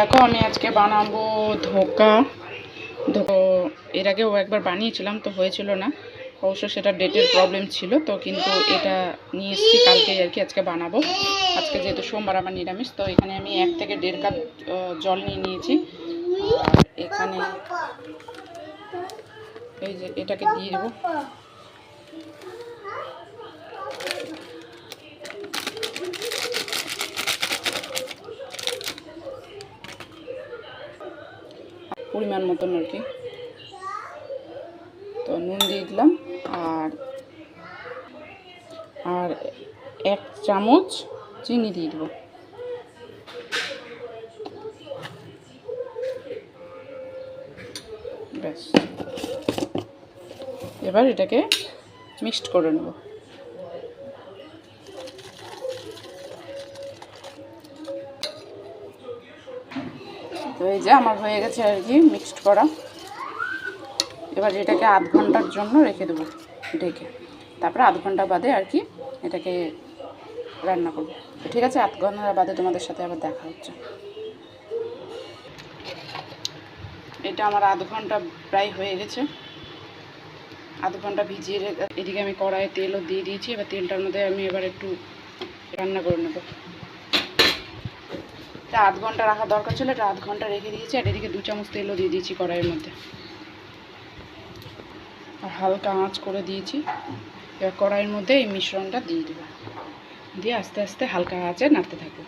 দেখো আমি আজকে বানাবো ধোকা। এর আগেও একবার বানিয়েছিলাম, তো হয়েছিল না, অবশ্য সেটা ডেটের প্রবলেম ছিল। তো কিন্তু এটা নিয়ে এসেছি কালকে আর কি, আজকে বানাবো। আজকে যেহেতু সোমবার আমার নিরামিষ, তো এখানে আমি 1 থেকে 1.5 কাপ জল নিয়ে নিয়েছি। আর এখানে এই যে এটাকে দিয়ে দেবো। পরিমাণ মতন আর কি, তো নুন দিয়ে দিলাম। আর 1 চামচ চিনি দিয়ে দেবো। ব্যাস, এবার এটাকে মিক্সড করে নেব। তো এই যে আমার হয়ে গেছে আর কি মিক্সড করা। এবার এটাকে আধ ঘন্টার জন্য রেখে দেবো ঢেকে, তারপরে আধ ঘন্টা বাদে আর কি এটাকে রান্না করবো। ঠিক আছে, আধ ঘন্টা বাদে তোমাদের সাথে আবার দেখা হচ্ছে। এটা আমার আধ ঘন্টা প্রায় হয়ে গেছে, আধ ঘন্টা ভিজিয়ে এদিকে আমি কড়াইয়ে তেলও দিয়ে দিয়েছি। এবার তেলটার মধ্যে আমি এবার একটু রান্না করে নেবো। এটা আধ ঘন্টা রাখা দরকার ছিল, এটা আধ ঘন্টা রেখে দিয়েছি। আর এদিকে 2 চামচ তেলও দিয়ে দিয়েছি কড়াইয়ের মধ্যে, আর হালকা আঁচ করে দিয়েছি। এবার কড়াইয়ের মধ্যে এই মিশ্রণটা দিয়ে দেবো, দিয়ে আস্তে আস্তে হালকা আঁচে নাড়তে থাকবো।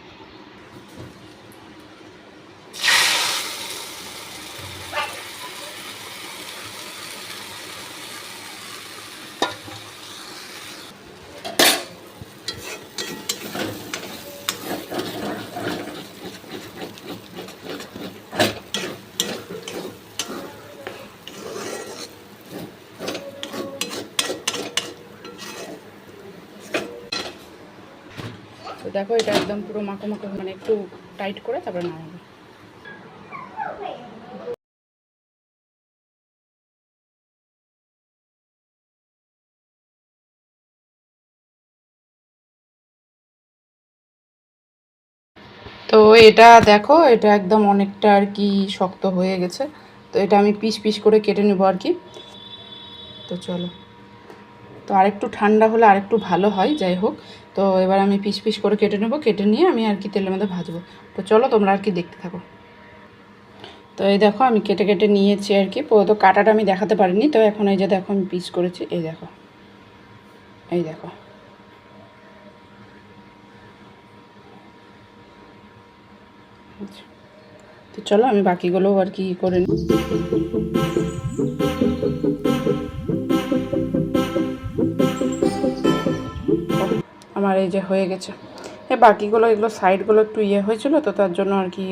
তো দেখো এটা একদম পুরো মাখো মাখো, মানে একটু টাইট করে তারপরে নামাবো। তো এটা দেখো, এটা একদম অনেকটা আর কি শক্ত হয়ে গেছে। তো এটা আমি পিস পিস করে কেটে নেবো আর কি। তো চলো, তো আরেকটু ঠান্ডা হলে আরেকটু ভালো হয়, যাই হোক। তো এবার আমি পিস পিস করে কেটে নেবো, কেটে নিয়ে আমি আর কি তেলের মধ্যে ভাজবো। তো চলো তোমরা আর কি দেখতে থাকো। তো এই দেখো আমি কেটে কেটে নিয়েছি আর কি, তো কাটাটা আমি দেখাতে পারিনি। তো এখন এই যে দেখো আমি পিস করেছি, এই দেখো, এই দেখো। তো চলো আমি বাকিগুলোও আর কি করে নিই। আমার এই যে হয়ে গেছে। বাকিগুলো এগুলো সাইডগুলো একটু ইয়ে হয়েছিল, তো তার জন্য আর কি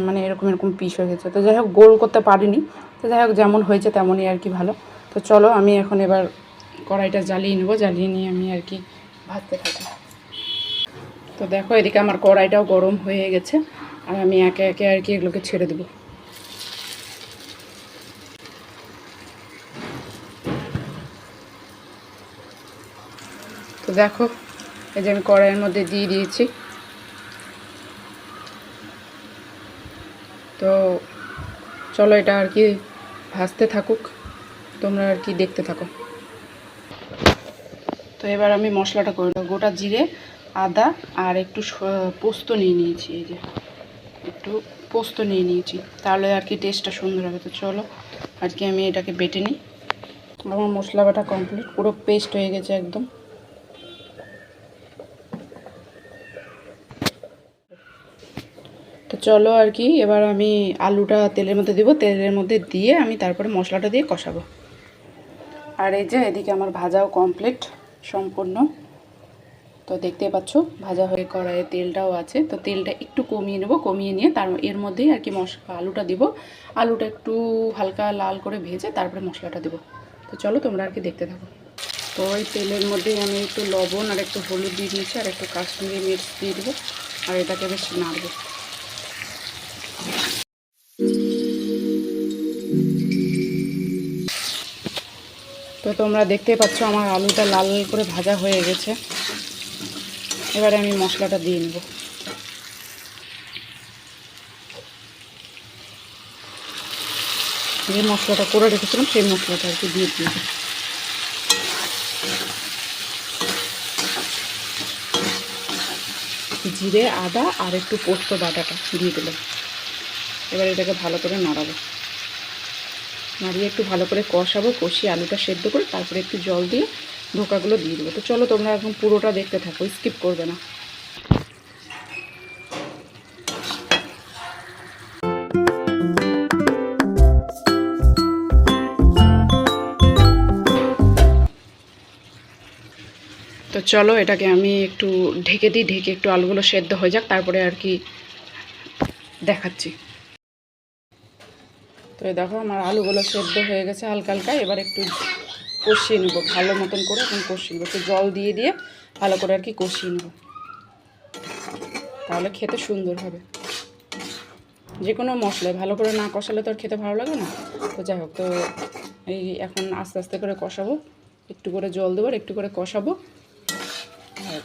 মানে এরকম এরকম পিস হয়ে গেছে। তো যাই হোক, গোল করতে পারিনি। তো যাই হোক, যেমন হয়েছে তেমনই আর কি ভালো। তো চলো আমি এখন এবার কড়াইটা জ্বালিয়ে নেবো, জ্বালিয়ে নিয়ে আমি আর কি ভাজতে থাকি। তো দেখো এদিকে আমার কড়াইটাও গরম হয়ে গেছে, আর আমি একে একে আর কি এগুলোকে ছেড়ে দেবো। তো দেখো এই যে আমি কড়াইয়ের মধ্যে দিয়ে দিয়েছি। তো চলো এটা আর কি ভাজতে থাকুক, তোমরা আর কি দেখতে থাকো। তো এবার আমি মশলাটা করে দেবো। গোটা জিরে, আদা আর একটু পোস্ত নিয়ে নিয়েছি। এই যে একটু পোস্ত নিয়ে নিয়েছি, তাহলে আর কি টেস্টটা সুন্দর হবে। তো চলো আর কি আমি এটাকে বেটে নিই। আমার মশলা বাটা কমপ্লিট, পুরো পেস্ট হয়ে গেছে একদম। তো চলো আর কি এবার আমি আলুটা তেলের মধ্যে দিব, তেলের মধ্যে দিয়ে আমি তারপরে মশলাটা দিয়ে কষাবো। আর এই যে এদিকে আমার ভাজাও কমপ্লিট সম্পূর্ণ। তো দেখতেই পাচ্ছ ভাজা হয়ে কড়াইয়ে তেলটাও আছে। তো তেলটা একটু কমিয়ে নেব, কমিয়ে নিয়ে এর মধ্যেই আর কি আলুটা দিব। আলুটা একটু হালকা লাল করে ভেজে তারপরে মশলাটা দেবো। তো চলো তোমরা আর কি দেখতে থাকো। তো ওই তেলের মধ্যেই আমি একটু লবণ আর একটু হলুদ দিয়ে দিয়েছি, আর একটু কাশ্মীরি মির্চ দিয়ে দেবো, আর এটাকে বেশ নাড়বো। তো তোমরা দেখতেই পাচ্ছ আমার আলুটা লাল করে ভাজা হয়ে গেছে। এবারে আমি মশলাটা দিয়ে নেব। যে মশলাটা করে রেখেছিলাম সেই মশলাটা আর কি দিয়ে দিয়েছি। জিরে, আদা আর একটু পোস্ত বাটাটা দিয়ে দিলাম। এবার এটাকে ভালো করে নাড়াবো, নাড়িয়ে একটু ভালো করে কষাবো, কষিয়ে আলুটা সেদ্ধ করে তারপরে একটু জল দিয়ে ধোকাগুলো দিয়ে দেবো। তো চলো তোমরা একদম পুরোটা দেখতে থাকো, স্কিপ করবে না। তো চলো এটাকে আমি একটু ঢেকে দিই, ঢেকে একটু আলুগুলো সেদ্ধ হয়ে যাক, তারপরে আর কি দেখাচ্ছি। তো দেখো আমার আলুগুলো সেদ্ধ হয়ে গেছে হালকা হালকা। এবার একটু কষিয়ে নেবো ভালো মতন করে, এখন কষিয়ে নেবো, একটু জল দিয়ে দিয়ে ভালো করে আর কি কষিয়ে নেবো, তাহলে খেতে সুন্দর হবে। যে কোনো মশলায় ভালো করে না কষালে তো আর খেতে ভালো লাগে না। তো যাই হোক, তো এই এখন আস্তে আস্তে করে কষাবো, একটু করে জল দেবো, একটু করে কষাবো। আর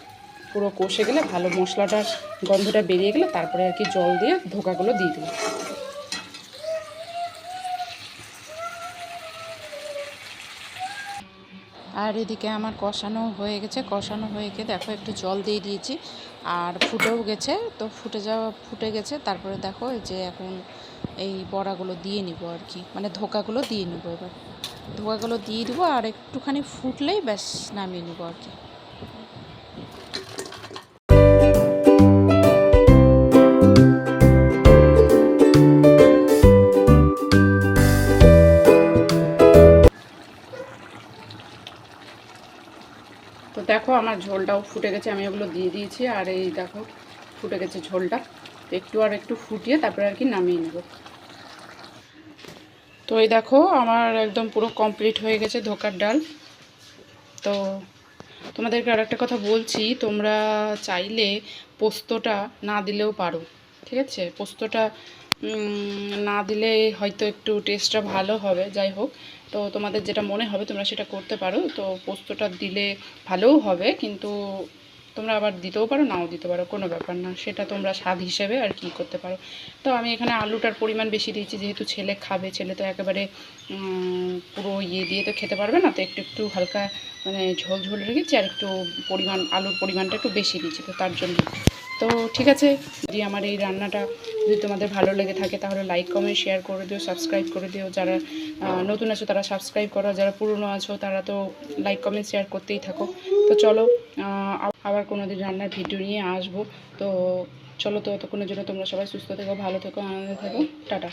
পুরো কষে গেলে, ভালো মশলাটার গন্ধটা বেরিয়ে গেলে তারপরে আর কি জল দিয়ে ধোকাগুলো দিয়ে দেবো। আর এদিকে আমার কষানো হয়ে গেছে, কষানো হয়ে গিয়ে দেখো একটু জল দিয়ে দিয়েছি আর ফুটেও গেছে। তো ফুটে গেছে, তারপরে দেখো যে এখন এই বড়াগুলো দিয়ে নিব আর কি, মানে ধোকাগুলো দিয়ে নিব। এবার ধোকাগুলো দিয়ে দিব আর একটুখানি ফুটলেই ব্যাস নামিয়ে নিব আর কি। তো দেখো আমার ঝোলটাও ফুটে গেছে, আমি ওগুলো দিয়ে দিয়েছি। আর এই দেখো ফুটে গেছে ঝোলটা, একটু আর একটু ফুটিয়ে তারপরে আর কি নামিয়ে নেব। তো এই দেখো আমার একদম পুরো কমপ্লিট হয়ে গেছে ধোকার ডাল। তো তোমাদেরকে আর একটা কথা বলছি, তোমরা চাইলে পোস্তটা না দিলেও পারো, ঠিক আছে? পোস্তটা না দিলে হয়তো একটু টেস্টটা ভালো হবে, যাই হোক। তো তোমাদের যেটা মনে হবে তোমরা সেটা করতে পারো। তো পোস্তটা দিলে ভালোও হবে, কিন্তু তোমরা আবার দিতেও পারো, নাও দিতে পারো, কোনো ব্যাপার না, সেটা তোমরা স্বাদ হিসেবে আর কি করতে পারো। তো আমি এখানে আলুটার পরিমাণ বেশি দিয়েছি, যেহেতু ছেলে খাবে, ছেলে তো একেবারে পুরো ইয়ে দিয়ে তো খেতে পারবে না। তো একটু একটু হালকা মানে ঝোল ঝোল রেখেছি, আর একটু পরিমাণ আলুর পরিমাণটা একটু বেশি দিয়েছি, তো তার জন্য। তো ঠিক আছে, যদি আমার এই রান্নাটা যদি তোমাদের ভালো লেগে থাকে তাহলে লাইক কমেন্ট শেয়ার করে দিও, সাবস্ক্রাইব করে দিও। যারা নতুন আছো তারা সাবস্ক্রাইব করো, যারা পুরনো আছো তারা তো লাইক কমেন্ট শেয়ার করতেই থাকো। তো চলো আবার কোনো দিন রান্নার ভিডিও নিয়ে আসবো। তো চলো, তো ততক্ষণের জন্য তোমরা সবাই সুস্থ থেকো, ভালো থেকো, আনন্দে থেকো, টাটা।